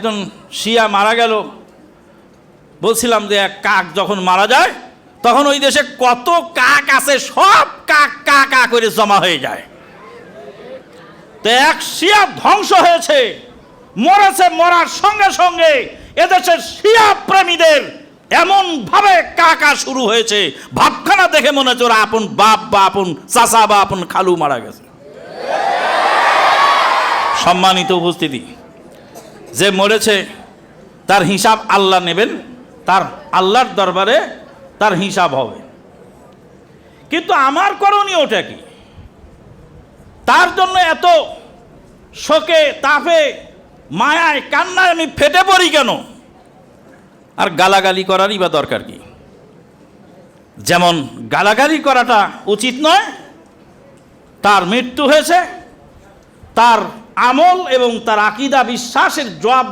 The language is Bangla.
একজন শিয়া মারা গেল, বলছিলাম যে এক কাক যখন মারা যায় তখন ওই দেশে কত কাক আছে সব কাক কা কা করে জমা হয়ে যায়। তো এক শিয়া ধ্বংস হয়েছে, মরেছে, মরার সঙ্গে সঙ্গে এদেশের শিয়া প্রেমীদের এমন ভাবে কাকা শুরু হয়েছে, ভাবখানা দেখে মনে হচ্ছে ওরা আপন বাপ বা আপন চাচা বা আপন খালু মারা গেছে। সম্মানিত উপস্থিতি, যে মরেছে তার হিসাব আল্লাহ নেবেন, তার আল্লাহর দরবারে তার হিসাব হবে। কিন্তু আমার করণীয়টা কি? তার জন্য এত শোকে তাপে মায়ায় কান্নায় আমি ফেটে পড়ি কেন? আর গালাগালি করারই বা দরকার কি? যেমন গালাগালি করাটা উচিত নয়, তার মৃত্যু হয়েছে, তার আমল এবং তার আকীদা বিশ্বাসের জবাব